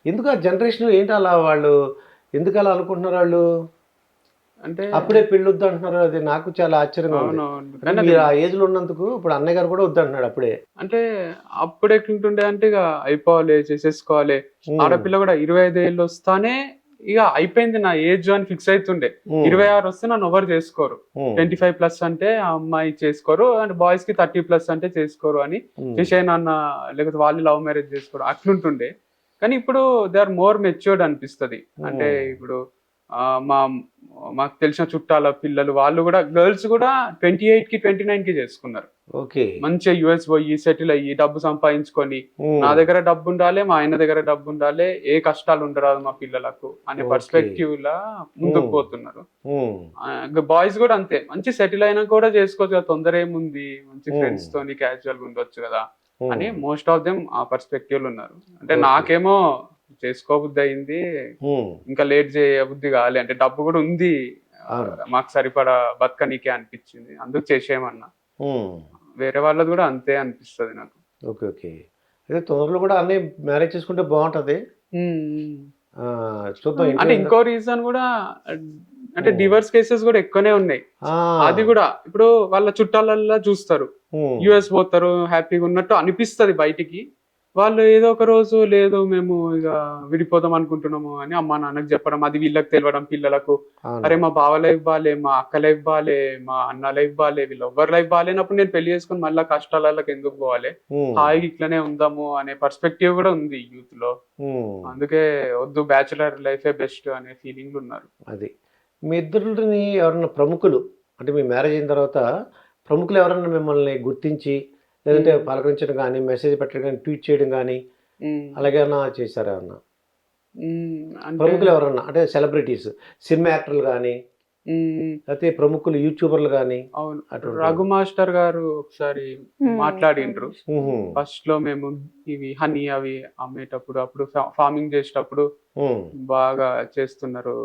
ఎందుకు ఆ జనరేషన్ ఏంటి అలా వాళ్ళు ఎందుకు అలా అనుకుంటున్నారు వాళ్ళు? అంటే అప్పుడే పెళ్ళి వద్దు అంటున్నారు. అది నాకు చాలా ఆశ్చర్యంగా ఉంది. అవునవును. అంటే కానీ అది మీరు ఆ ఏజ్‌లో ఉన్నందుకు ఇప్పుడు అన్నయ్య గారు కూడా వద్దంటున్నాడు అప్పుడే. అంటే అప్పుడు ఎట్లుంటుండే అంటే ఇక అయిపోవాలి, చేసేసుకోవాలి. హ్మ్. ఆడపిల్ల కూడా 25 ఏళ్ళు వస్తానే ఇక అయిపోయింది నా ఏజ్ అని ఫిక్స్ అయితుండే. హ్మ్. 26 వస్తే నన్ను ఎవరు చేసుకోరు. హ్మ్. 25+ అంటే ఆ అమ్మాయి చేసుకోరు. అండ్ బాయ్స్ కి 30+ అంటే చేసుకోరు అని హ్మ్. చేసేయి నాన్న, లేకపోతే వాళ్ళు లవ్ మ్యారేజ్ చేసుకోరు అట్లుంటుండే. కానీ ఇప్పుడు దే ఆర్ మోర్ మెచ్యూర్డ్ అనిపిస్తది. అంటే హ్మ్. ఇప్పుడు మా మాకు తెలిసిన చుట్టాల పిల్లలు వాళ్ళు కూడా గర్ల్స్ కూడా 28కి 29కి చేసుకున్నారు. ఓకే. మంచిగా యుఎస్ పోయి సెటిల్ అయ్యి డబ్బు సంపాదించుకొని నా హ్మ్. దగ్గర డబ్బు ఉండాలి, మా ఆయన దగ్గర డబ్బు ఉండాలి, ఏ కష్టాలు ఉండరాదు మా పిల్లలకు అనే ఓకే. పర్స్పెక్టివ్ లా ముందుకు హ్మ్. పోతున్నారు. హ్మ్. ఇంకా బాయ్స్ కూడా అంతే, మంచి సెటిల్ అయినా కూడా చేసుకోవచ్చు కదా, తొందర ఏముంది, మంచి హ్మ్. ఫ్రెండ్స్ తోని క్యాజువల్ గా ఉండొచ్చు కదా అని హ్మ్. మోస్ట్ ఆఫ్ దెమ్ ఆ పర్స్పెక్టివ్ లో ఉన్నారు. అంటే ఓకే. నాకేమో చేసుకోబుద్ధి అయింది, హ్మ్. ఇంకా లేట్ చేయబుద్ధి కాలే, అంటే డబ్బు కూడా ఉంది, అవును. మాకు సరిపడా బతకనీకే అనిపించింది, అందుకు చేసేయమన్నా. హ్మ్. వేరే వాళ్ళది కూడా అంతే అనిపిస్తది నాకు. ఓకే. ఓకే. అదే తొందరలో కూడా అన్నయ్య మ్యారేజ్ చేసుకుంటే బావుంటది. హ్మ్. చూద్దాం ఇంట్లో అంటే ఏందో. ఇంకో రీజన్ గూడా అంటే హ్మ్. డివోర్స్ కేసెస్ గూడా ఎక్కువనే ఉన్నాయి. అది ఆ! గూడా ఇప్పుడు వాళ్ళ చుట్టాలల్లా చూస్తారు. హ్మ్. యూఎస్ పోతారు, హ్యాపీగా ఉన్నట్టు అనిపిస్తది బయటికి. వాళ్ళు ఏదో ఒక రోజు లేదు మేము ఇగ విడిపోదాం అనుకుంటున్నాము అని అమ్మా నాన్నకి చెప్పడం, అది వీళ్ళకి తెలవడం పిల్లలకు. అవును. అరే! మా బావ లైఫ్ బాలే, మా అక్క లైఫ్ బాలే, మా అన్న లైఫ్ బాలే, వీళ్ళెవ్వరి లైఫ్ బాలేనప్పుడు నేను పెళ్లి చేసుకొని మళ్ళా కష్టాలలోకి ఎందుకు పోవాలి? హ్మ్. హాయిగా ఇట్లనే ఉందాము అనే పర్స్పెక్టివ్ గూడా ఉంది యూత్‌లో. హ్మ్. అందుకే వద్దు, బ్యాచిలర్ లైఫే బెస్ట్ అనే ఫీలింగ్‌లో ఉన్నారు. అది. మీ ఇద్దరిని ఎవరన్నా ప్రముఖులు అంటే మీ మ్యారేజ్ అయిన తర్వాత ప్రముఖులు ఎవరన్నా మిమ్మల్ని గుర్తించి లేదంటే హ్మ్. పలకరించడం గానీ, మెసేజ్ పెట్టడం గానీ, ట్వీట్ చేయడం గానీ హ్మ్. అలాగేమన్నా చేశారా ఏమన్నా? అంటే ప్రముఖులు ఎవరన్నా అంటే సెలబ్రిటీస్ సినిమా యాక్టర్లు గానీ, హ్మ్. లేతే ప్రముఖులు యూట్యూబర్లు గానీ అవును. అటువంటి వాళ్ళు. 'రఘు మాస్టర్' గారు ఒకసారి మాట్లాడిండ్రు. రమేష్. హుహు. ఫస్ట్‌లో మేము ఇవి హనీ అవి అమ్మేటప్పుడు, అప్పుడు ఫార్మింగ్ చేసేటప్పుడు హ్మ్. బాగా చేస్తున్నారు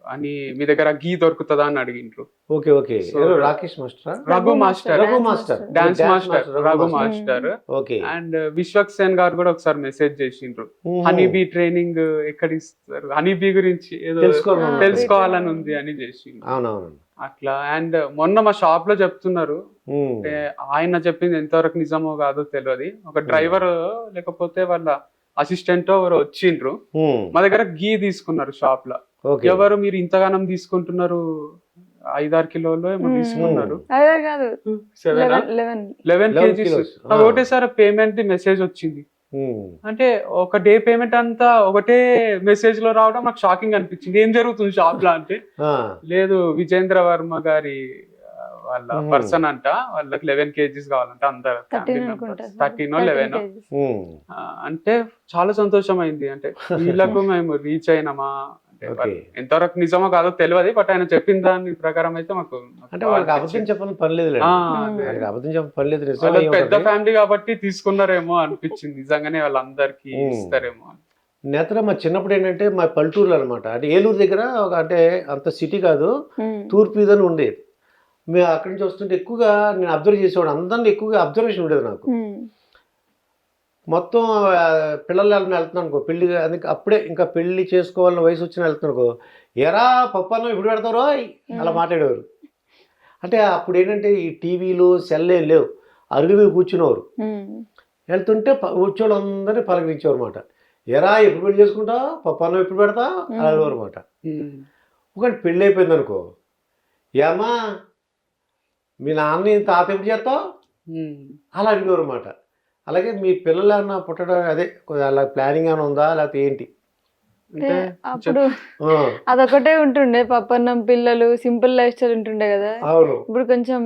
అని, మీ దగ్గర ఘీ దొరుకుతదా అని అడిగిండ్రు. ఓకే. ఓకే. సో, ఎవరు రాకేష్ మాస్టరా? Raghu master, Raghu dance master. Master. Okay. Dance dance master master Raghu Raghu master. Master. Okay. And Vishwak Sen garu కూడా ఒకసారి మెసేజ్ చేసిండ్రు. హుహు. హనీ బీ ట్రైనింగ్ ఎక్కడ ఇస్తారు? హనీ బీ గురించి ఏదో తెలుసుకోవాలనున్నట్టుంది. తెలుసుకోవాలని ఉంది అని చేసిండ్రు. అవునవును. అట్లా అండ్ మొన్న మా షాప్ లో చెప్తున్నారు. హ్మ్. అంటే ఆయన చెప్పింది ఎంతవరకు నిజమో కాదో తెలియదు. ఒక హ్మ్. డ్రైవర్ లేకపోతే వాళ్ళ అసిస్టెంట్ ఎవరో వచ్చిండ్రు. హ్మ్. మా దగ్గర ఘీ తీసుకున్నారు షాప్ లో. ఓకే. ఎవరు మీరు ఇంతగానం తీసుకుంటున్నారు? 5-6 కిలోలు ఏమో హ్మ్. తీసుకున్నారు. అదే కాదు, 7 11 11 కేజీస్. కిలోస్. ఆ! నాకు ఒకటేసారి పేమెంట్ ది మెసేజ్ వచ్చింది. హ్మ్. అంటే ఒక డే పేమెంట్ అంతా ఒకటే మెసేజ్ లో రావడం నాకు షాకింగ్ అనిపించింది. ఏం జరుగుతుంది షాప్ లో అంటే, ఆ! లేదు విజేంద్ర వర్మ గారి వాళ్ళ హుహు. పర్సన్ అంట. వాళ్ళకి 11 కేజీస్ కావాలంట అందరు ఫ్యామిలీ 13 అనుకుంటా మెంబర్స్. సార్. 13 13 11 కేజీస్. హ్మ్. అంటే చాలా సంతోషమైంది. అంటే వీళ్ళకు మేము రీచ్ అయినామా అంటే ఓకే. వాళ్ళు ఎంతవరకు నిజమో కాదో తెలియదు. బట్ ఆయన చెప్పిన దాని ప్రకారం అయితే మాకు అంటే బాగా వాళ్ళకి అబద్ధం అనిపించింది. చెప్పని పని ఆ! లేదులెండి. అదే. వాళ్ళకి అబద్ధం చెప్పని పని లేదు. నిజం వాళ్ళది అయ్యి పెద్ద ఉంటది. ఫ్యామిలీ కాబట్టి తీసుకున్నారేమో అనిపించింది. నిజంగానే వాళ్ళందరికీ హ్మ్. ఇస్తారేమో అని. నేత్ర మా చిన్నప్పుడేంటంటే మా పల్లెటూరులో అనమాట. అంటే ఏలూరు దగ్గర ఒక అంటే అంత సిటీ కాదు. తూర్పు ఇదని ఉండేది. మేము అక్కడి నుంచి వస్తుంటే ఎక్కువగా నేను అబ్జర్వ్ చేసేవాడిని. అందరిని ఎక్కువగా అబ్జర్వేషన్ ఉండేది నాకు. మొత్తం పిల్లలు ఎవరైనా వెళ్తున్నారనుకో పెళ్లి అందుకే అప్పుడే ఇంకా పెళ్లి చేసుకోవాలని వయసు వచ్చిన వెళ్తున్నారనుకో, "ఏరా పప్పన్నం ఇప్పుడు పెడతారోయ్" అలా మాట్లాడేవారు. అంటే అప్పుడేంటంటే ఈ టీవీలు, సెల్లేం లేవు. అరుగు మీద కూర్చునేవారు. వెళ్తుంటే వచ్చేవాళ్ళందరినీ పలకరించేవారన్నమాట. "ఏరా ఎప్పుడు పెళ్లి చేసుకుంటావు? పప్పన్నం ఎప్పుడు పెడతావు?" అలా అనేవారన్నమాట. హ్మ్. ఒకవేళ పెళ్లి అయిపోయిందనుకో, "ఏమ్మా మీ నాన్నని తాత ఎప్పుడు చేస్తావు?" హ్మ్. అలా అడిగేవారన్నమాట. అలాగే మీ పిల్లలేమన్నా పుట్టడం అదే అలా ప్లానింగ్ ఏమైనా ఉందా? లేకపోతే ఏంటి? అంటే అప్పుడు ఆ! అదొకటే ఉంటుండే, పప్పన్నం, పిల్లలు, సింపుల్ లైఫ్ స్టైల్ ఉంటుండే కదా. అవును. ఇప్పుడు కొంచెం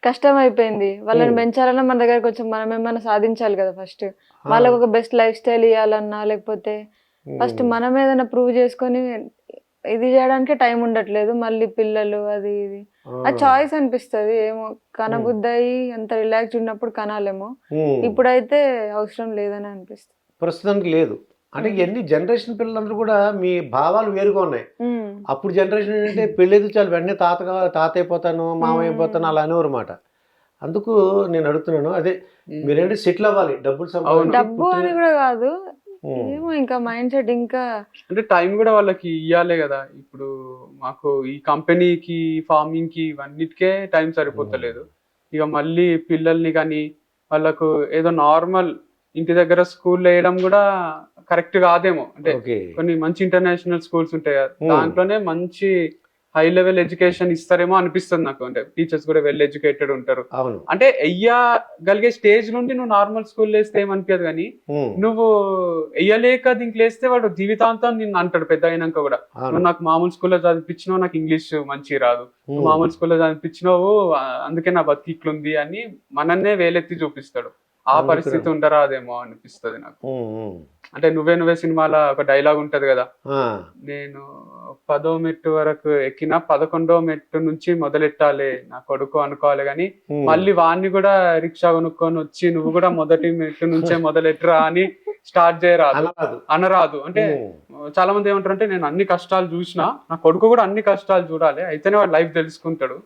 కష్టం అయిపోయింది. వాళ్ళని హ్మ్. పెంచాలన్నా మన దగ్గర కొంచెం మనం ఏమన్నా సాధించాలి కదా ఫస్ట్. ఆ! వాళ్ళకి ఒక బెస్ట్ లైఫ్ స్టైల్ ఇవ్వాలన్నా, లేకపోతే ఫస్ట్ హ్మ్. మనం ఏదైనా ప్రూవ్ చేసుకొని ఇది చేయడానికే టైం ఉండట్లేదు. మళ్ళీ పిల్లలు అది ఇది. ఆ! ఆ చాయిస్ అనిపిస్తది. ఏమో హ్మ్. కనబుద్దయి అంత రిలాక్స్డ్ ఉన్నప్పుడు కనాలేమో. హ్మ్. ఇప్పుడైతే అవసరం లేదని అనిపిస్తుంది. ప్రస్తుతానికి లేదు. అంటే హ్మ్. ఇయన్నీ జనరేషన్ పిల్లలందరూ కూడా మీ భావాలు వేరుగా ఉన్నాయి. హ్మ్. అప్పుడు జనరేషన్ ఏంటంటే పెళ్ళైతే చాలు వెంటనే తాత అయిపోతాను, మామయ్య అయిపోతాను హ్మ్. అలా అనేవారన్నమాట. అందుకు నేను అడుగుతున్నాను. అదే హ్మ్. మీరేంటి సెటిల్ అవ్వాలి. డబ్బులు అవును. సంపాదించి డబ్బు అని గూడా గాదు. ఏమో ఇంకా మైండ్ సెట్ ఇంకా అంటే టైం కూడా వాళ్ళకి ఇవ్వాలి కదా. ఇప్పుడు మాకు ఈ కంపెనీకి ఫార్మింగ్ కి ఇవన్నిటికే టైం సరిపోతలేదు. ఇక మళ్ళీ పిల్లల్ని కానీ వాళ్ళకు ఏదో నార్మల్ ఇంటి దగ్గర స్కూల్ వేయడం కూడా కరెక్ట్ కాదేమో. అంటే ఓకే. కొన్ని మంచి ఇంటర్నేషనల్ స్కూల్స్ ఉంటాయి కదా, దాంట్లోనే మంచి హై లెవెల్ ఎడ్యుకేషన్ ఇస్తారేమో అనిపిస్తుంది నాకు. అంటే టీచర్స్ కూడా వెల్ ఎడ్యుకేటెడ్ ఉంటారు. అవును. అంటే వెయ్యగలిగే స్టేజ్ నుండి నువ్వు నార్మల్ స్కూల్ వేస్తే ఏమనిపించదు, కానీ నువ్వు వెయ్యలేక దీనికి వేస్తే వాడు జీవితాంతం నిన్ను అంటాడు పెద్ద అయినాక కూడా, నువ్వు నాకు మామూలు స్కూల్లో చదివించినావు, నాకు ఇంగ్లీష్ మంచి రాదు, నువ్వు మామూలు స్కూల్లో చదివించినావు అందుకే నా బతికిట్లుంది అని మనన్నే వేలెత్తి చూపిస్తాడు. ఆ పరిస్థితి ఉండరాదేమో అనిపిస్తుంది నాకు. అంటే నువ్వే సినిమాలో ఒక డైలాగ్ ఉంటది కదా, నేను 10వ మెట్టు వరకు ఎక్కిన 11వ మెట్టు నుంచి మొదలెట్టాలి నా కొడుకు అనుకోవాలి, కానీ మళ్ళీ వాడిని కూడా రిక్షా కొనుక్కొని వచ్చి నువ్వు కూడా మొదటి మెట్టు నుంచే మొదలెట్టరా అని స్టార్ట్ చేయరాదు, అనరాదు. అంటే చాలా మంది ఏమంటారు అంటే నేను అన్ని కష్టాలు చూసినా నా కొడుకు కూడా అన్ని కష్టాలు చూడాలి, అయితేనే వాడు లైఫ్ తెలుసుకుంటాడు.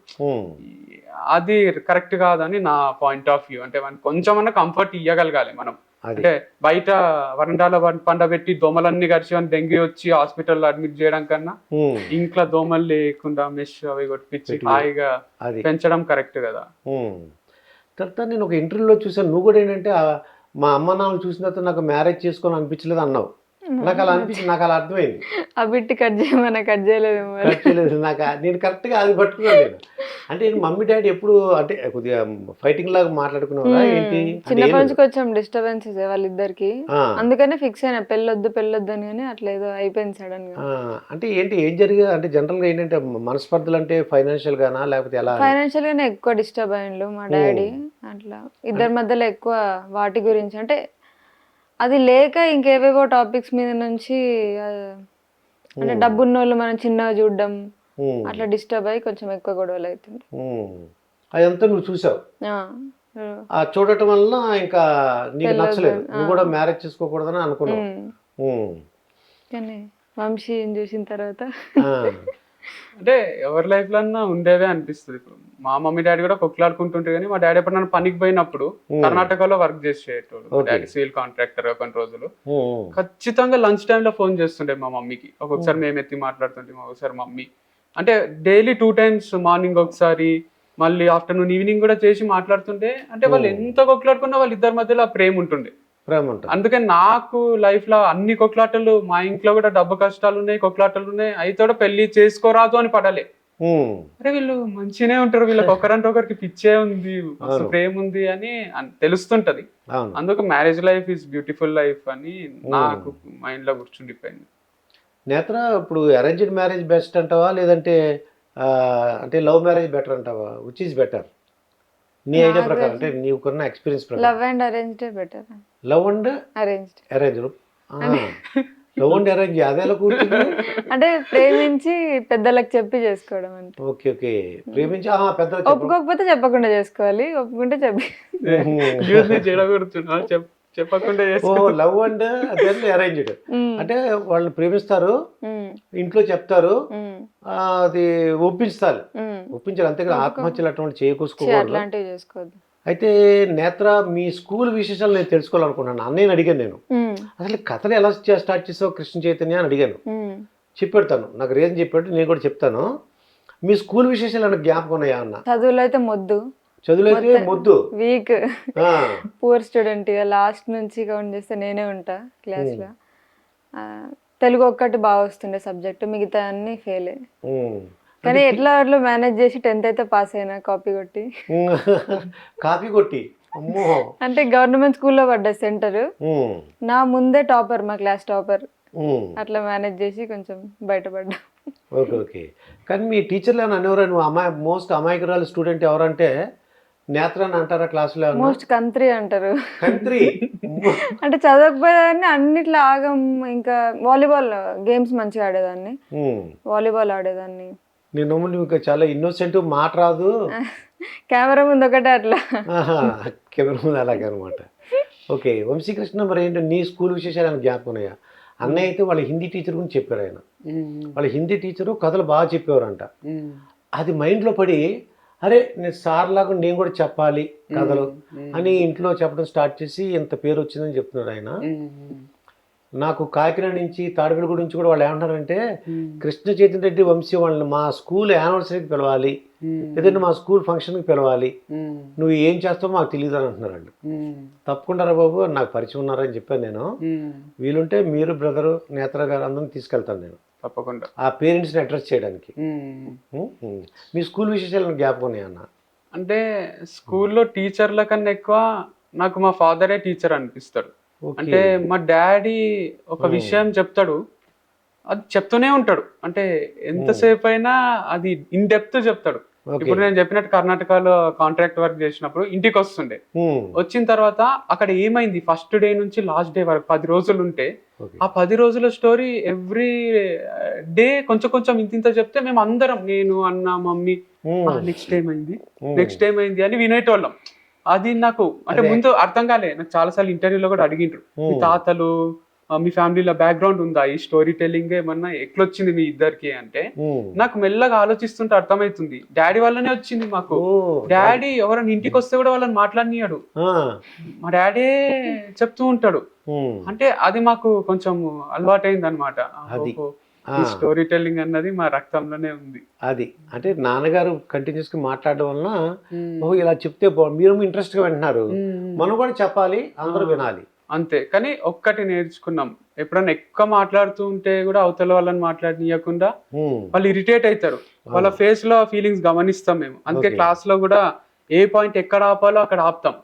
అది కరెక్ట్ కాదని నా పాయింట్ ఆఫ్ వ్యూ. అంటే మనకి కొంచెమన్నా కంఫర్ట్ ఇవ్వగలగాలి మనం. అంటే బయట వరండాలో పండబెట్టి దోమలన్నీ కలిసి డెంగ్యూ వచ్చి హాస్పిటల్లో అడ్మిట్ చేయడం కన్నా ఇంట్లో దోమలు లేకుండా మెష్ అవి కొట్టించి హాయిగా పెంచడం కరెక్ట్ కదా. తర్వాత నేను ఒక ఇంటర్వ్యూలో చూసాను, నువ్వు కూడా ఏంటంటే మా అమ్మ నాన్న చూసిన తర్వాత నాకు మ్యారేజ్ చేసుకోవాలని అనిపించలేదు అన్నావు. నాకు అలా అనిపించింది, నాకు అలా అర్థమైంది. ఆ బిట్టి కట్ చేయమన్నా కట్ చేయలేదు, నాకు నేను కరెక్ట్గా అది పట్టుకున్నాను నేను. అంటే మమ్మీ డాడీ ఎప్పుడు అంటే కొద్దిగా ఫైటింగ్ లాగా మాట్లాడుకున్నావా ఏంటి? చిన్నప్పటి నుంచి కొంచెం డిస్టర్బెన్సెస్ వాళ్ళిద్దరికి, అందుకనే ఫిక్స్ అయినా పెళ్ళొద్దు అని, కానీ అట్లా ఏదో అయిపోయింది సడన్ గా. అంటే ఏంటి ఏం జరిగింది అంటే జనరల్ గా ఏంటంటే మనస్పర్ధలు అంటే ఫైనాన్షియల్ గానా లేకపోతే ఎలా? ఫైనాన్షియల్ గానే ఎక్కువ డిస్టర్బ్ అయ్యిండు మా డాడీ. అట్లా ఇద్దరి మధ్యలో ఎక్కువ వాటి గురించి, అంటే అది లేక ఇంకేవేవో టాపిక్స్ మీద నుంచి, అంటే డబ్బున్నోళ్ళు మనం చిన్నగా చూడడం అట్లా డిస్టర్బ్ అయ్యి కొంచెం ఎక్కువ గొడవలు అవుతుంది. అదంతా నువ్వు చూసావు, చూడటం వల్ల ఇంకా నీకు నచ్చలేదు, నువ్వు కూడా మ్యారేజ్ చేసుకోకూడదని అనుకున్నావు. కానీ వంశీ చూసిన తర్వాత అంటే ఎవరి లైఫ్ లో ఉండేవే అనిపిస్తుంది. ఇప్పుడు మా మమ్మీ డాడీ కూడా కొట్లాడుకుంటుంటే, కానీ మా డాడీ ఎప్పుడు నన్ను పనికి పోయినప్పుడు కర్ణాటకలో వర్క్ చేసేటోడు, డాడీ సివిల్ కాంట్రాక్టర్ కొన్ని రోజులు. ఖచ్చితంగా లంచ్ టైమ్ లో ఫోన్ చేస్తుండే మా మమ్మీకి. ఒక్కొక్కసారి మేము ఎత్తి మాట్లాడుతుంటే ఒకసారి మమ్మీ, అంటే డైలీ 2 times, మార్నింగ్ ఒకసారి మళ్ళీ ఆఫ్టర్నూన్ ఈవినింగ్ కూడా చేసి మాట్లాడుతుంటే, అంటే వాళ్ళు ఎంత కొట్లాడుకున్నా వాళ్ళ ఇద్దరి మధ్యలో ప్రేమ ఉంటుండే. అందుకని నాకు లైఫ్ లో అన్ని కొట్లాటలు, మా ఇంట్లో కూడా డబ్బు కష్టాలు ఉన్నాయి, కొట్లాటలు ఉన్నాయి, అయితే కూడా పెళ్లి చేసుకోరాదు అని పడాలి. అరే వీళ్ళు మంచిగానే ఉంటారు, వీళ్ళకి ఒకరంటే ఒకరికి పిచ్చే ఉంది, ప్రేమ ఉంది అని తెలుస్తుంటది. అందుకు marriage life is beautiful life అని నాకు మైండ్ లో కూర్చుండిపోయింది. నేత్ర, ఇప్పుడు అరేంజ్డ్ మ్యారేజ్ బెస్ట్ అంటావా లేదంటే అంటే లవ్ మ్యారేజ్ బెటర్ అంటావా? విచ్ ఈజ్ బెటర్ నీ ఐడియా ప్రకారం, అంటే నీకున్న ఎక్స్పీరియన్స్ ప్రకారం? Love and arranged better. Love and arranged. Love and arrange అదేలా కూర్చుంది అంటే ప్రేమించి పెద్దలకు చెప్పి చేసుకోవడం అంటే. ఓకే ఓకే, ప్రేమించి పెద్దలకు ఒప్పుకోకపోతే చెప్పకుండా చేసుకోవాలి, ఒప్పుకుంటే చెప్పి చెప్పకుండా. లవ్ అండ్ అరేంజ్డ్ అంటే వాళ్ళు ప్రేమిస్తారు, ఇంట్లో చెప్తారు, అది ఒప్పించాలి అంతేగా, ఆత్మహత్యలు అటువంటి చేసుకోకూడదు. అయితే నేత్ర, మీ స్కూల్ విశేషాలు నేను తెలుసుకోవాలనుకున్నాను. అన్నయ్యని అడిగాను నేను, అసలు కథలు ఎలా స్టార్ట్ చేసావు కృష్ణ చైతన్య అని అడిగాను. చెప్పాడు, నాకు రీజన్ చెప్పాడు, నేను కూడా చెప్తాను. మీ స్కూల్ విశేషాలు ఏమైనా జ్ఞాపకం ఉన్నాయా అన్న? చదువులో అయితే మొద్దు, వీక్, పూర్ స్టూడెంట్. లాస్ట్ నుంచి కౌంట్ చేస్తే నేనే ఉంటా క్లాస్ లో. తెలుగు ఒక్కటి బాగా వస్తుండే సబ్జెక్ట్, మిగతా అన్ని ఫెయిల్. కానీ ఎట్లా మేనేజ్ చేసి 10th అయితే పాస్ అయినా కాపీ కొట్టి. అంటే గవర్నమెంట్ స్కూల్లో పడ్డా సెంటర్, నా ముందే టాపర్, మా క్లాస్ టాపర్. అట్లా మేనేజ్ చేసి కొంచెం బయటపడ్డా. Okay okay. కానీ మీ టీచర్లు ఏమైనా అనేవారు, నువ్వు మోస్ట్ అమాయకురాలు స్టూడెంట్ ఎవరంటే నేత్ర అని అంటారా క్లాసులో? మోస్ట్ కంత్రి అంటారు. కంత్రి అంటే చదవకపోయేదాన్ని, అన్నిట్లో ఆగం. ఇంకా వాలీబాల్ గేమ్స్ మంచిగా ఆడేదాన్ని, వాలీబాల్ ఆడేదాన్ని. నేను ఇంకా చాలా ఇన్నోసెంట్, మాట రాదు, కెమెరా ముందు ఒకటే అట్లా. కెమెరా ముందు అలాగనమాట. ఓకే, వంశీకృష్ణ, మరి ఏంటో నీ స్కూల్ విశేషాలు ఏమైనా జ్ఞాపకం ఉన్నాయా? అన్నయ్య అయితే వాళ్ళ హిందీ టీచర్ గురించి చెప్పారు. ఆయన వాళ్ళ హిందీ టీచరు కథలు బాగా చెప్పేవారంట. అది మైండ్లో పడి, అరే నేను సార్ లాగా నేను కూడా చెప్పాలి కథలు అని ఇంట్లో చెప్పడం స్టార్ట్ చేసి ఇంత పేరు వచ్చిందని చెప్తున్నాడు ఆయన. నాకు కాకినాడ నుంచి తాడిగడ గురించి కూడా వాళ్ళు ఏమంటారంటే కృష్ణ చైతన్య రెడ్డి వంశీ వాళ్ళని మా స్కూల్ యానివర్సరీకి పిలవాలి, లేదంటే మా స్కూల్ ఫంక్షన్కి పిలవాలి, నువ్వు ఏం చేస్తావో మాకు తెలియదు అని అంటున్నారు వాళ్ళు. తప్పకుండా రా బాబు, నాకు పరిచయం ఉన్నారని చెప్పాను నేను. వీలుంటే మీరు బ్రదరు నేత్ర గారు అందరిని తీసుకెళ్తాను నేను, తప్పకుండా ఆ పేరెంట్స్ని అడ్రస్ చేయడానికి. మీ స్కూల్ విశేషాలను జ్ఞాపకం ఉన్నాయన్న? అంటే స్కూల్లో టీచర్ల కన్నా ఎక్కువ నాకు మా ఫాదరే టీచర్ అనిపిస్తాడు. అంటే మా డాడీ ఒక విషయం చెప్తాడు, అది చెప్తూనే ఉంటాడు. అంటే ఎంతసేపు అయినా అది ఇన్ డెప్త్ చెప్తాడు. ఇప్పుడు నేను చెప్పినట్టు కర్ణాటకలో కాంట్రాక్ట్ వర్క్ చేసినప్పుడు ఇంటికి వస్తుండే, వచ్చిన తర్వాత అక్కడ ఏమైంది ఫస్ట్ డే నుంచి లాస్ట్ డే వరకు 10 రోజులు ఉంటే ఆ 10 రోజుల స్టోరీ ఎవ్రీ డే కొంచెం కొంచెం ఇంత చెప్తే మేము అందరం, నేను అన్న మమ్మీ నెక్స్ట్ టైం అయింది అని వినేటోళ్ళం. అది నాకు అంటే ముందు అర్థం కాలే. నాకు చాలా సార్లు ఇంటర్వ్యూలో కూడా అడిగిండ్రు, మీ తాతలు మీ ఫ్యామిలీలో బ్యాక్గ్రౌండ్ ఉందా, ఈ స్టోరీ టెల్లింగ్ ఏమన్నా ఎట్లొచ్చింది మీ ఇద్దరికి అంటే, నాకు మెల్లగా ఆలోచిస్తుంటే అర్థమవుతుంది డాడీ వల్లనే వచ్చింది మాకు. డాడీ ఎవరైనా ఇంటికి వస్తే కూడా వాళ్ళని మాట్లాడినాడు, మా డాడీ చెప్తూ ఉంటాడు. అంటే అది మాకు కొంచెం అలవాటైంది అనమాట. స్టోరీ టెల్లింగ్ అన్నది మా రక్తంలోనే ఉంది. అది అంటే నాన్నగారు కంటిన్యూస్ గా మాట్లాడడం వలన ఇలా చెప్తే మీరు ఇంట్రెస్ట్ గా వింటున్నారు, మనం కూడా చెప్పాలి, అందరూ వినాలి అంతే. కానీ ఒక్కటి నేర్చుకున్నాం, ఎప్పుడన్నా ఎక్కువ మాట్లాడుతూ ఉంటే కూడా అవతల వాళ్ళని మాట్లాడనీయకుండా వాళ్ళు ఇరిటేట్ అవుతారు, వాళ్ళ ఫేస్ లో ఫీలింగ్స్ గమనిస్తాం మేము. అందుకే క్లాస్ లో కూడా ఏ పాయింట్ ఎక్కడ ఆపాలో అక్కడ ఆపుతాం,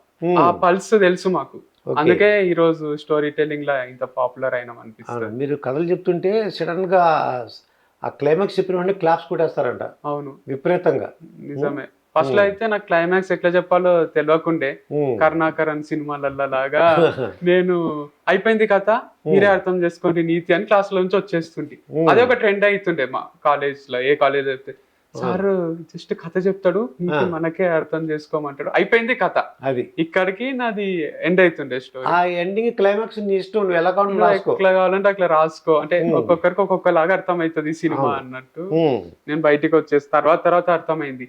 ఆ పల్స్ తెలుసు మాకు. అందుకే ఈ రోజు స్టోరీ టెల్లింగ్ లా ఇంత పాపులర్ అయినాం అనిపిస్తుంది. మీరు కథలు చెప్తుంటే సడన్ గా ఆ క్లైమాక్స్ చెప్పిన వెంటనే క్లాప్స్ కొట్టేస్తారంట. అవును, విపరీతంగా. నిజమే. ఫస్ట్ లో అయితే నాకు క్లైమాక్స్ ఎట్లా చెప్పాలో తెలియకుండే, కరుణాకరన్ సినిమాలల్లో లాగా నేను అయిపోయింది కథ మీరే అర్థం చేసుకోండి నీతి అని క్లాస్ లో నుంచి వచ్చేస్తుంటే, అదే ఒక ట్రెండ్ అవుతుండే మా కాలేజ్ లో. ఏ కాలేజ్ అయితే సార్ జస్ట్ కథ చెప్తాడు, నీతి మనకే అర్థం చేసుకోమంటాడు, అయిపోయింది కథ. అది ఇక్కడికి నాది ఎండ్ అవుతుండే స్టోరీ. ఆ ఎండింగ్ క్లైమాక్స్ నీ ఇష్టం, నువ్వు ఎలా కావాలంటే అట్లా రాసుకో. అంటే ఒక్కొక్కరికి ఒక్కొక్కలాగా అర్థం అవుతుంది సినిమా అన్నట్టు. నేను బయటికి వచ్చేసి తర్వాత అర్థమైంది,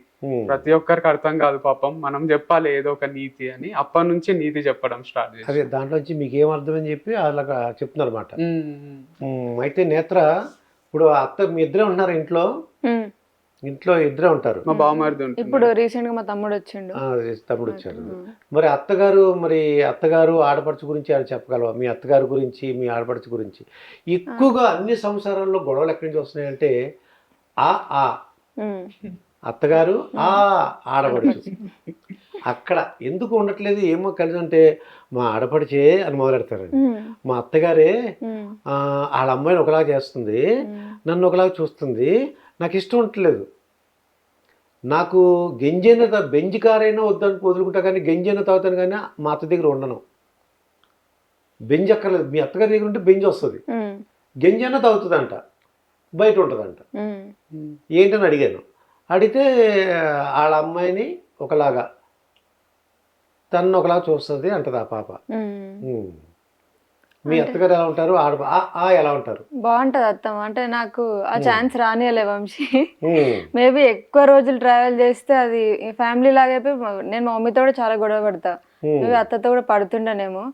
ప్రతి ఒక్కరికి అర్థం కాదు పాపం, మనం చెప్పాలి ఏదో ఒక నీతి అని. అప్పటి నుంచి నీతి చెప్పడం స్టార్ట్ చేసి దాంట్లో నుంచి మీకు ఏం అర్థమని చెప్పి అలాగా చెప్తున్నారు అనమాట. అయితే నేత్ర, ఇప్పుడు అత్త మీ ఇద్దరే ఉన్నారు ఇంట్లో? ఇంట్లో ఇద్దరే ఉంటారు. మా బావమరిది ఇప్పుడు రీసెంట్ గా మా తమ్ముడు వచ్చారు. మరి అత్తగారు ఆడపడుచు గురించి అని చెప్పగలవా? మీ అత్తగారి గురించి, మీ ఆడపడుచు గురించి. ఎక్కువగా అన్ని సంసారాల్లో గొడవలు ఎక్కడి నుంచి వస్తున్నాయంటే అత్తగారు ఆడపడుచు. అక్కడ ఎందుకు ఉండట్లేదు ఏమో కలిసి అంటే, మా ఆడపడిచే అని మొదలెడతారు. మా అత్తగారే వాళ్ళ అమ్మాయిని ఒకలాగా చేస్తుంది, నన్ను ఒకలాగా చూస్తుంది, నాకు ఇష్టం ఉండట్లేదు. నాకు గంజైన బెంజి కారైనా వద్దని వదులుకుంటా, కానీ గంజైనా తాగుతాను, కానీ మా అత్త దగ్గర ఉండను. బెంజ్ అక్కర్లేదు, మీ అత్తగారి దగ్గర ఉంటే బెంజ్ వస్తుంది, గంజైనా తాగుతుందంట, బయట ఉంటుందంట. ఏంటని అడిగాను. అడిగితే వాళ్ళ అమ్మాయిని ఒకలాగా, తను ఒకలాగా చూస్తుంది అంటది ఆ పాప. మీ అత్తగారు ఎలా ఉంటారు, ఎలా ఉంటారు? బాగుంటది అత్తమ్మ. అంటే నాకు ఆ ఛాన్స్ రానియలే వంశీ. మేబీ ఎక్కువ రోజులు ట్రావెల్ చేస్తే అది ఫ్యామిలీ లాగా అయిపోయి, నేను మా మమ్మీతో కూడా చాలా గొడవ పడతా, మేబీ అత్తతో కూడా పడుతుండేనేమో.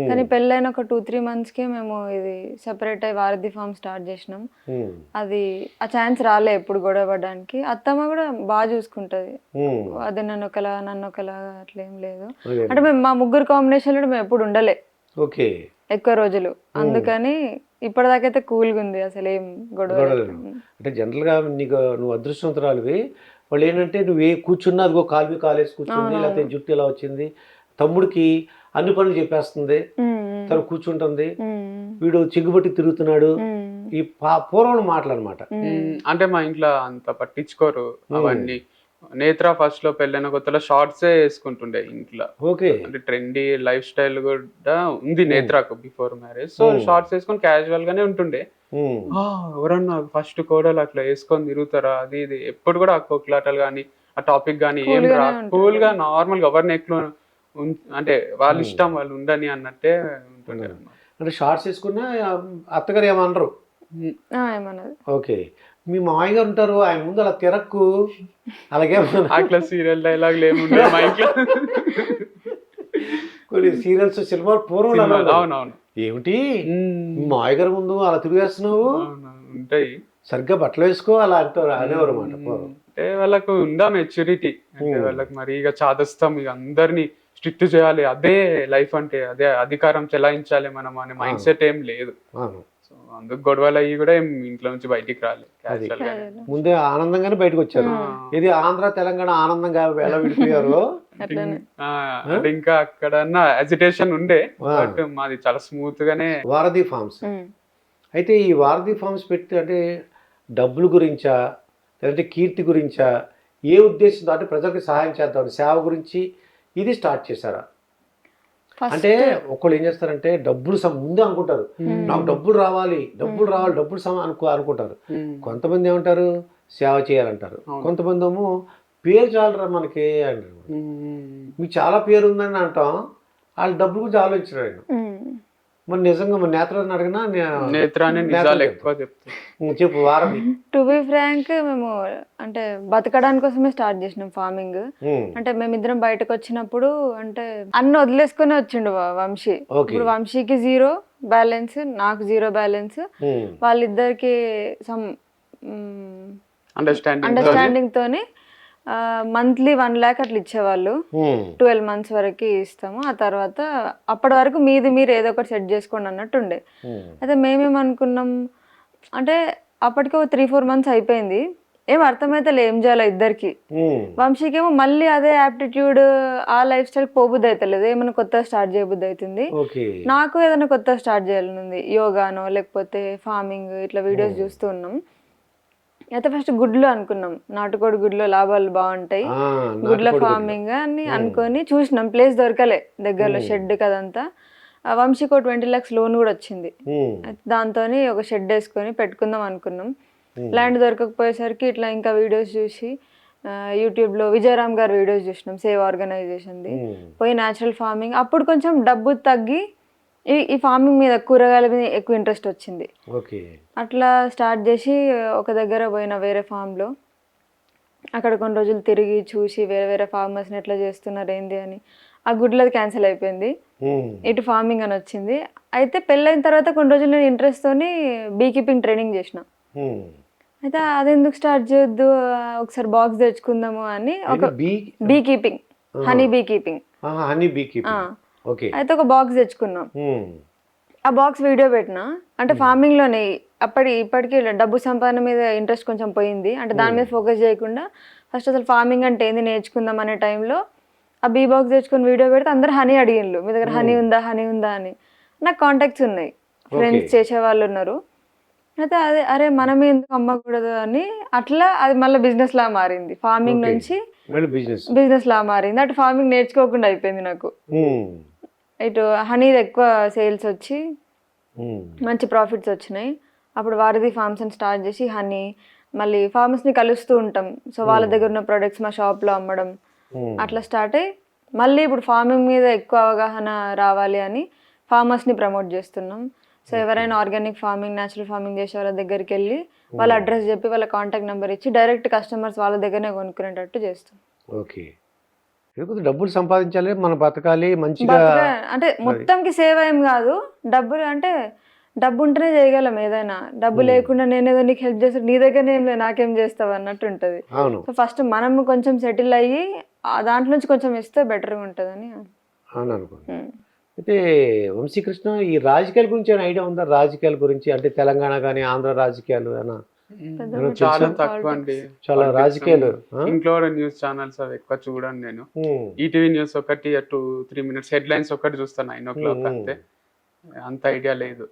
కానీ పెళ్ళైన ఒక 2-3 months కి మేము ఇది సెపరేట్ అయ్యి వారధి ఫామ్ స్టార్ట్ చేసినాం. అది ఆ ఛాన్స్ రాలే ఎప్పుడు గొడవ పడడానికి. అత్తమ్మ కూడా బాగా చూసుకుంటది, అది నన్ను ఒకలాగా అట్లా ఏం లేదు. అంటే మేము మా ముగ్గురు కాంబినేషన్ లో మేము ఎప్పుడు ఉండలే ఎక్కువ రోజులు, అందుకని ఇప్పటిదాకైతే కూల్గా ఉంది, అసలు ఏం గొడవ. అంటే జనరల్గా నువ్వు అదృష్టవంతురాలివి. వాళ్ళు ఏంటంటే నువ్వు కూర్చున్నా అదిగో కాలు కాలేసి కూర్చుంది, లేకపోతే జుట్టు ఇలా వచ్చింది, తమ్ముడికి అన్ని పనులు చెప్పేస్తుంది, తను కూర్చుంటుంది, వీడు చిగ్గుబట్టి తిరుగుతున్నాడు, ఈ పూర్వం మాటలు అనమాట. అంటే మా ఇంట్లో అంత పట్టించుకోరు అవన్నీ. నేత్ర ఫస్ట్ లో పెళ్ళైన కొత్తలో షార్ట్సే వేసుకుంటుండే ఇంట్లో. అంటే ట్రెండీ లైఫ్ స్టైల్ కూడా ఉంది నేత్రకు బిఫోర్ మ్యారేజ్. సో షార్ట్స్ వేసుకొని క్యాజువల్ గానే ఉంటుండే. ఎవరన్నా ఫస్ట్ కోడలు అట్లా వేసుకొని తిరుగుతారా, అది ఇది ఎప్పుడు కూడా ఆ కోక్లాటలు కానీ ఆ టాపిక్ కానీ ఏం రా, కూల్ గా నార్మల్ గా ఎవరిని ఎక్కువ అంటే వాళ్ళ ఇష్టం వాళ్ళు ఉండని అన్నట్టే ఉంటుండే. అంటే షార్ట్స్ వేసుకున్నా అత్తగారు ఏమనరు? ఓకే. మీ మామయ్య గారు ఉంటారు, ఆయన ముందు అలా తిరక్కు, అలాగే అట్లా సీరియల్ డైలాగులు ఏముండే మా ఇంట్లో. కొన్ని సీరియల్స్ సినిమాలు పూర్వం అవునవును ఏమిటి మాయ గారి ముందు అలా తిరిగేస్తున్నావు, ఉంటాయి సరిగ్గా బట్టలు వేసుకో అలా అంటారు అనేవారు అన్నమాట. అంటే వాళ్ళకు ఉందా మెచ్యూరిటీ, అంటే వాళ్ళకి మరి ఇక చాదస్తాం ఇక అందరినీ స్ట్రిక్ట్ చేయాలి, అదే లైఫ్ అంటే అదే అధికారం చెలాయించాలి మనం అనే మైండ్ సెట్ ఏం లేదు. సో అందుకు గొడవలు అయ్యి కూడా ఏం ఇంట్లో నుంచి బయటికి రాలేదు. ముందే ఆనందంగానే బయటకు వచ్చారు. ఇది ఆంధ్ర తెలంగాణ ఆనందంగా ఎలా విడిపోయారు. అంటే ఇంకా అక్కడ అజిటేషన్ ఉండే, బట్ మాది చాలా స్మూత్ గానే. వారధి ఫార్మ్స్ అయితే ఈ వారధి ఫార్మ్స్ పెట్టి అంటే డబ్బుల గురించా లేదంటే కీర్తి గురించా, ఏ ఉద్దేశంతో అంటే ప్రజలకు సహాయం చేద్దాం సేవ గురించి ఇది స్టార్ట్ చేశారా? అంటే ఒకళ్ళు ఏం చేస్తారంటే డబ్బులు ముందే అనుకుంటారు, నాకు డబ్బులు రావాలి అనుకుంటారు. కొంతమంది ఏమంటారు సేవ చేయాలంటారు, కొంతమంది ఏమో పేరు చాలరా మనకి అంటారు. మీకు చాలా పేరు ఉందని అంటాం, వాళ్ళు డబ్బులు గురించి ఆలోచించరు ఆయన. మరి నిజంగా మన నేత్రాన్ని అడిగినా చెప్పు వారధి. టు బి ఫ్రాంక్ మేము అంటే బతకడానికి కోసమే స్టార్ట్ చేసినాం ఫార్మింగ్. అంటే మేమిద్దరం బయటకు వచ్చినప్పుడు అంటే అన్ని వదిలేసుకుని వచ్చిండు వంశీ. ఇప్పుడు వంశీకి 0 బ్యాలెన్స్, నాకు 0 బ్యాలెన్స్. వాళ్ళిద్దరికి సమ్ అండర్స్టాండింగ్ తోని మంత్లీ 1 lakh అట్లా ఇచ్చేవాళ్ళు. 12 months వరకు ఇస్తాము, ఆ తర్వాత అప్పటి వరకు మీరు ఏదో ఒకటి సెట్ చేసుకోండి అన్నట్టు ఉండే. అయితే మేమేమనుకున్నాం అంటే అప్పటికి 3-4 months అయిపోయింది, ఏం అర్థమైతే ఏం చేయాలో ఇద్దరికి. వంశీకేమో మళ్ళీ అదే యాప్టిట్యూడ్ ఆ లైఫ్ స్టైల్ పోబుద్ది అవుతలేదు, ఏమైనా కొత్తగా స్టార్ట్ చేయబుద్ది అవుతుంది. నాకు ఏదైనా కొత్తగా స్టార్ట్ చేయాలనుంది, యోగానో లేకపోతే ఫార్మింగ్ ఇట్లా వీడియోస్ చూస్తూ ఉన్నాం. అయితే ఫస్ట్ గుడ్లు అనుకున్నాం, నాటుకోడి గుడ్లు లాభాలు బాగుంటాయి, గుడ్ల ఫార్మింగ్ అని అనుకొని చూసినాం. ప్లేస్ దొరకలే దగ్గరలో, షెడ్ కదంతా. వంశీకి 20 lakhs లోన్ కూడా వచ్చింది. దాంతో ఒక షెడ్ వేసుకొని పెట్టుకుందాం అనుకున్నాం. ల్యాండ్ దొరకకపోయేసరికి ఇట్లా ఇంకా వీడియోస్ చూసి యూట్యూబ్లో విజయరామ్ గారు వీడియోస్ చూసినాం, సేవ్ ఆర్గనైజేషన్ది. పోయి న్యాచురల్ ఫార్మింగ్, అప్పుడు కొంచెం డబ్బు తగ్గి ఈ ఫార్మింగ్ మీద కూరగాయల మీద ఎక్కువ ఇంట్రెస్ట్ వచ్చింది. అట్లా స్టార్ట్ చేసి ఒక దగ్గర పోయిన వేరే ఫామ్లో, అక్కడ కొన్ని రోజులు తిరిగి చూసి వేరే వేరే ఫార్మర్స్ని ఎట్లా చేస్తున్నారు ఏంది అని. ఆ గుడ్లది క్యాన్సిల్ అయిపోయింది, ఇటు ఫార్మింగ్ అని వచ్చింది. అయితే పెళ్ళైన తర్వాత కొన్ని రోజులు నేను ఇంట్రెస్ట్తోని బీ కీపింగ్ ట్రైనింగ్ చేసిన. అయితే అది ఎందుకు స్టార్ట్ చేయొద్దు, ఒకసారి బాక్స్ తెచ్చుకుందాము అని. ఒక be keeping, honey bee keeping. అయితే ఒక బాక్స్ తెచ్చుకున్నాం, ఆ బాక్స్ వీడియో పెట్టినా. అంటే ఫార్మింగ్లోనే ఇప్పటికీ డబ్బు సంపాదన మీద ఇంట్రెస్ట్ కొంచెం పోయింది, అంటే దాని మీద ఫోకస్ చేయకుండా ఫస్ట్ అసలు ఫార్మింగ్ అంటే ఏంది నేర్చుకుందాం అనే టైంలో ఆ బీ బాక్స్ తెచ్చుకొని వీడియో పెడితే అందరు హనీ అడిగిండ్రు, మీ దగ్గర హనీ ఉందా అని. నాకు కాంటాక్ట్స్ ఉన్నాయి, ఫ్రెండ్స్ చేసేవాళ్ళు ఉన్నారు. అయితే అరే మనం ఎందుకు అమ్మకూడదు అని అట్లా అది మళ్ళీ బిజినెస్ లా మారింది. ఫార్మింగ్ నుంచి బిజినెస్ లా మారింది. అటు ఫార్మింగ్ నేర్చుకోకుండా అయిపోయింది నాకు. ఇటు హనీది ఎక్కువ సేల్స్ వచ్చి మంచి ప్రాఫిట్స్ వచ్చినాయి. అప్పుడు వారధి ఫార్మ్స్ అని స్టార్ట్ చేసి హనీ, మళ్ళీ ఫార్మర్స్ని కలుస్తూ ఉంటాం. సో వాళ్ళ దగ్గర ఉన్న ప్రొడక్ట్స్ మా షాప్లో అమ్మడం, అట్లా స్టార్ట్ అయ్యి మళ్ళీ ఇప్పుడు ఫార్మింగ్ మీద ఎక్కువ అవగాహన రావాలి అని ఫార్మర్స్ని ప్రమోట్ చేస్తున్నాం. సో ఎవరైనా ఆర్గానిక్ ఫార్మింగ్, న్యాచురల్ ఫార్మింగ్ చేసే వాళ్ళ దగ్గరికి వెళ్ళి వాళ్ళ అడ్రస్ చెప్పి వాళ్ళ కాంటాక్ట్ నెంబర్ ఇచ్చి డైరెక్ట్ కస్టమర్స్ వాళ్ళ దగ్గరనే కొనుక్కునేటట్టు చేస్తాం. ఓకే, డబ్బులు సంపాదించాలి, మనం బతకాలి మంచిగా. అంటే మొత్తంకి సేవ్ ఏం కాదు, డబ్బులు అంటే డబ్బు ఉంటేనే చేయగలం ఏదైనా. డబ్బు లేకుండా నేనేదో నీకు హెల్ప్ చేస్తా, నీ దగ్గర ఏం లేదు నాకేం చేస్తావు అన్నట్టు ఉంటుంది. సో ఫస్ట్ మనం కొంచెం సెటిల్ అయ్యి దాంట్లో నుంచి కొంచెం ఇస్తే బెటర్గా ఉంటుందని అనుకుంటున్నాను. అయితే వంశీకృష్ణ, ఈ రాజకీయాల గురించి ఏమైనా ఐడియా ఉందా? రాజకీయాల గురించి అంటే తెలంగాణ కానీ ఆంధ్ర రాజకీయాలు చాలా తక్కువ అండి. చాలా రాజకీయాలు ఇంట్లో న్యూస్ ఛానల్స్ అవి ఎక్కువ చూడండి. నేను ఈటీవీ న్యూస్ ఒకటి 2-3 minutes హెడ్లైన్స్ ఒకటి చూస్తాను 9 o'clock అంతే, అంత ఐడియా లేదు.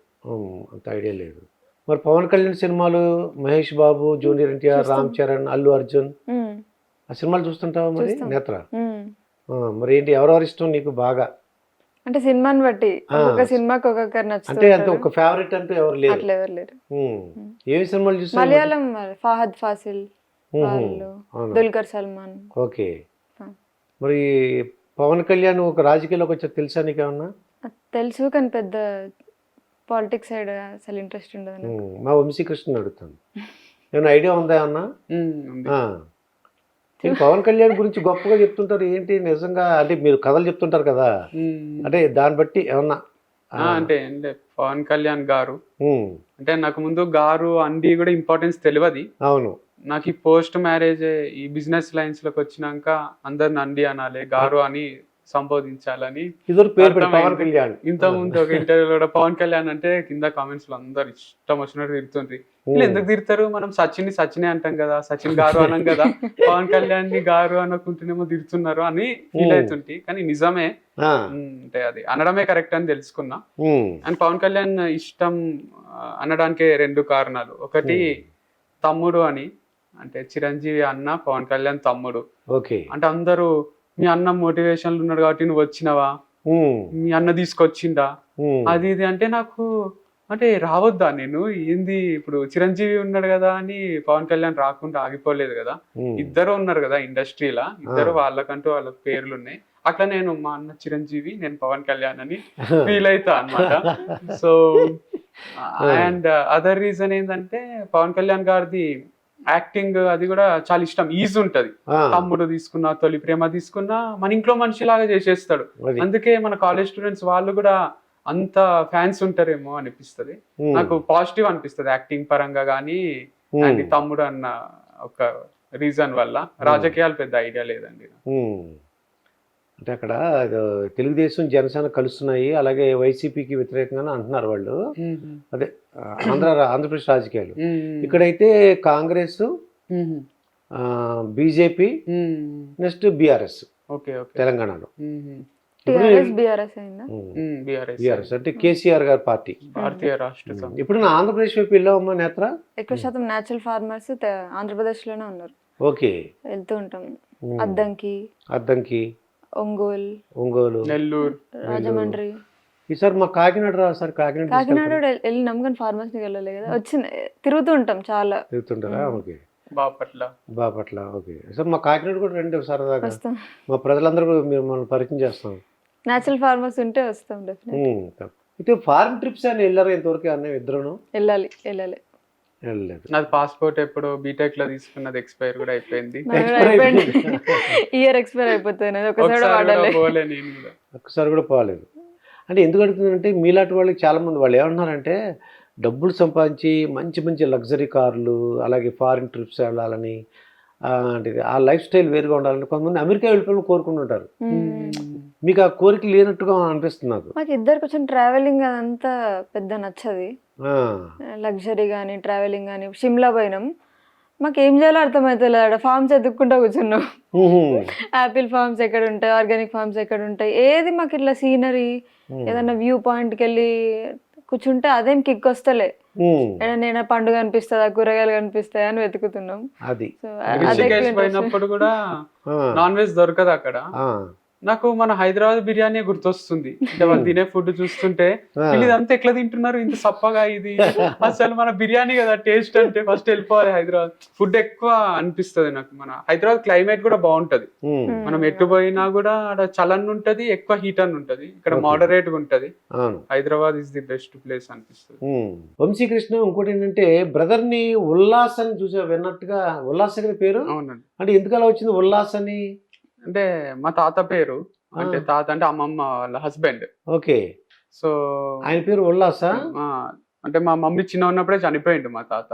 మరి పవన్ కళ్యాణ్ సినిమాలు, మహేష్ బాబు, జూనియర్ ఎన్టీఆర్, రామ్ చరణ్, అల్లు అర్జున్, ఆ సినిమాలు చూస్తుంటావా మరి నేత్ర? మరి ఏంటి, ఎవరెవరు ఇష్టం నీకు బాగా? అంటే సినిమాని బట్టి ఒక సినిమాకి ఒక్కొక్కరు నచ్చుతుంది. అంటే ఒక ఫేవరెట్ అంటూ ఎవరు లేరు. ఏ సినిమాలు చూస్తావు? మలయాళం ఫహద్ ఫాసిల్ వాళ్ళు, దుల్కర్ సల్మాన్. ఓకే, మరి పవన్ కళ్యాణ్ ఒక రాజకీయాల్లోకి వచ్చా తెలుసా నీకేమన్నా? తెలుసు, కానీ పెద్ద పాలిటిక్స్ సైడ్ అసలు ఇంట్రెస్ట్ ఉండదు. మా వంశీకృష్ణ అడుగుతాను, ఏమైనా ఐడియా ఉందా అన్నా? పవన్ కళ్యాణ్ గురించి గొప్పగా చెప్తుంటారు, ఏంటి నిజంగా? అంటే మీరు కథలు చెప్తుంటారు కదా, అంటే దాన్ని బట్టి ఏమన్నా అంటే ఏంటి పవన్ కళ్యాణ్ గారు ఉమ్, అంటే నాకు ముందు గారు అండి కూడా ఇంపార్టెన్స్ తెలియదు. అవును. నాకు ఈ పోస్ట్ మ్యారేజ్ ఈ బిజినెస్ లైన్స్ లోకి వచ్చినాక అందరిని అండి అనాలి, గారు అని సంబోధించాలని ఇద్దరు పేరు పెట్టి పవన్ అర్థమైంది. కళ్యాణ్. ఇంత ముందు ఒక ఇంటర్వ్యూలో కూడా పవన్ కళ్యాణ్ అంటే కింద కామెంట్స్ లో అందరు ఇష్టం వచ్చినట్టు తిరుగుతుండ్రి. వీళ్ళు ఎందుకు తిడతారు, మనం సచిన్ ని సచినే అంటాం కదా, సచిన్ గారు అనం కదా, పవన్ కళ్యాణ్ ని గారు అనుకుంటేనేమో తిడుతున్నారు అని ఫీల్ అవుతుంటి. కానీ నిజమే, ఆ, అంటే అది అనడమే కరెక్ట్ అని తెలుసుకున్నా. ఉమ్, అండ్ పవన్ కళ్యాణ్ ఇష్టం అనడానికి 2 కారణాలు. ఒకటి తమ్ముడు అని, అంటే చిరంజీవి అన్న, పవన్ కళ్యాణ్ తమ్ముడు. ఓకే. అంటే అందరూ మీ అన్న మోటివేషన్లు ఉన్నాడు కాబట్టి నువ్వు వచ్చినావా, ఉమ్, మీ అన్న తీసుకొచ్చిందా, ఉమ్, అది ఇది అంటే నాకు అంటే రావద్దా నేను ఏంది, ఇప్పుడు చిరంజీవి ఉన్నాడు కదా అని పవన్ కళ్యాణ్ రాకుండా ఆగిపోలేదు కదా, ఉమ్, ఇద్దరు ఉన్నారు కదా ఇండస్ట్రీలా, ఇద్దరు వాళ్ళకంటూ వాళ్ళ పేర్లు ఉన్నాయి. అట్లా నేను మా అన్న చిరంజీవి, నేను పవన్ కళ్యాణ్ అని ఫీల్ అవుతా అన్నమాట. సో అండ్ అదర్ రీజన్ ఏంటంటే పవన్ కళ్యాణ్ గారిది యాక్టింగ్ అది కూడా చాలా ఇష్టం, ఈజీ ఉంటది. ఆ, తమ్ముడు తీసుకున్నా, తొలి ప్రేమ తీసుకున్నా మన ఇంట్లో మనిషిలాగా చేసేస్తాడు. అది. అందుకే మన కాలేజ్ స్టూడెంట్స్ వాళ్ళు కూడా అంత ఫ్యాన్స్ ఉంటారేమో అనిపిస్తది. ఉమ్, నాకు పాజిటివ్ అనిపిస్తది యాక్టింగ్ పరంగా కానీ, అండ్ ఈ తమ్ముడు అన్న ఒక రీజన్ వల్ల. రాజకీయాలు పెద్ద ఐడియా లేదండి. ఉమ్. అంటే అక్కడ తెలుగుదేశం జనసేన కలుస్తున్నాయి, అలాగే వైసీపీకి వ్యతిరేకంగా అంటున్నారు వాళ్ళు. అదే ఆంధ్రప్రదేశ్ రాజకీయాలు. ఇక్కడైతే Congress, BJP, next BRS okay okay. తెలంగాణలో. టిఆర్ఎస్ బీఆర్ఎస్ అయిందా? బీఆర్ఎస్ అంటే కేసీఆర్ గారి పార్టీ. భారతీయ రాష్ట్ర సమితి. ఇప్పుడు నా ఆంధ్రప్రదేశ్ వైపు వెళ్ళావమ్మా నేత్ర? ఎక్కువ శాతం న్యాచురల్ ఫార్మర్స్ ఆంధ్రప్రదేశ్ లోనే ఉన్నారు. ఓకే. వెళ్తూ ఉంటాం. అద్దంకి, అద్దంకి, ఒంగోలు, నెల్లూరు, రాజమండ్రి. ఈసారి మా కాకినాడ రా సార్, కాకినాడ కాకినాడ వెళ్ళినాం కానీ ఫార్మర్స్ కి వెళ్ళలే కదా. తిరుగుతూ ఉంటాం చాలా. తిరుగుతుంటారా? ఓకే. బాపట్ల. ఓకే సార్, మా కాకినాడ కూడా రండి సరదాగా, వస్తాం. మా ప్రజలందరూ కూడా మీరు మనం పరిచయం చేస్తాం. న్యాచురల్ ఫార్మర్స్ ఉంటే వస్తాం డెఫినెట్. అయితే ఫారెన్ ట్రిప్స్ అని వెళ్ళారా ఇంతవరకు? అన్న ఇద్దరును వెళ్ళాలి. వెళ్ళలేదు. నాది పాస్పోర్ట్ ఎప్పుడు బీటెక్ లో తీసుకున్నది ఎక్స్పైర్ కూడా అయిపోయింది. ఇయర్ ఎక్స్పైర్ అయిపోతుంది. ఒక్కసారి కూడా పోలేదు. అంటే ఎందుకు అడుగుతుందంటే మీలాంటి వాళ్ళకి చాలా మంది వాళ్ళు ఏమంటున్నారంటే డబ్బులు సంపాదించి మంచి మంచి లగ్జరీ కార్లు, అలాగే ఫారిన్ ట్రిప్స్ వెళ్ళాలని, అంటే ఆ లైఫ్ స్టైల్ వేరుగా ఉండాలని కొంతమంది అమెరికా వెళ్ళిపోవాలని కోరుకుంటుంటారు. మీకు ఆ కోరిక లేనట్టుగా అనిపిస్తుంది నాకు. మాకు ఇద్దరు కొంచెం ట్రావెలింగ్ అదంతా పెద్ద నచ్చది. లగ్జరీ కానీ ట్రావెలింగ్ కానీ. షిమ్లా పోయినాం, మాకు ఏం చేయాలో అర్థమవుతుంది. అక్కడ ఫార్మ్స్ ఎదుక్కుంటా కూర్చున్నాం. యాపిల్ ఫార్మ్స్ ఎక్కడ ఉంటాయి, ఆర్గానిక్ ఫార్మ్స్ ఎక్కడ ఉంటాయి, ఏది మాకు ఇట్లా సీనరీ ఏదన్నా వ్యూ పాయింట్కి వెళ్ళి కూర్చుంటే అదేం కిక్ వస్తలే. నేను పండుగ కనిపిస్తుందా, కూరగాయలు కనిపిస్తాయా అని వెతుకుతున్నాం. అది పోయినప్పుడు కూడా నాన్ వెజ్ దొరకదు అక్కడ. నాకు మన హైదరాబాద్ బిర్యానీ గుర్తొస్తుంది. అంటే వాళ్ళు తినే ఫుడ్ చూస్తుంటే వీళ్ళు ఇదంతా ఎట్లా తింటున్నారు ఇంత సప్పగా, ఇది అసలు మన బిర్యానీ కదా టేస్ట్ అంటే. ఫస్ట్ వెళ్ళిపోవాలి హైదరాబాద్. ఫుడ్ ఎక్కువ అనిపిస్తుంది నాకు. మన హైదరాబాద్ క్లైమేట్ కూడా బాగుంటది. మనం ఎటు పోయినా కూడా అక్కడ చలన్ ఉంటది, ఎక్కువ హీట్ అని ఉంటది. ఇక్కడ మోడరేట్ గా ఉంటది. Hyderabad is the best place అనిపిస్తుంది. వంశీకృష్ణ ఇంకోటి ఏంటంటే బ్రదర్ ని ఉల్లాస్ అని చూసా, విన్నట్టుగా. ఉల్లాస్ అని పేరు? అవునండి. అంటే ఎందుకు అలా వచ్చింది ఉల్లాస్ అని? అంటే మా తాత పేరు, అంటే తాత అంటే అమ్మమ్మ వాళ్ళ హస్బెండ్. ఓకే. సో ఆయన పేరు ఉల్లాసా? అంటే మా మమ్మీ చిన్న ఉన్నప్పుడే చనిపోయిండు మా తాత.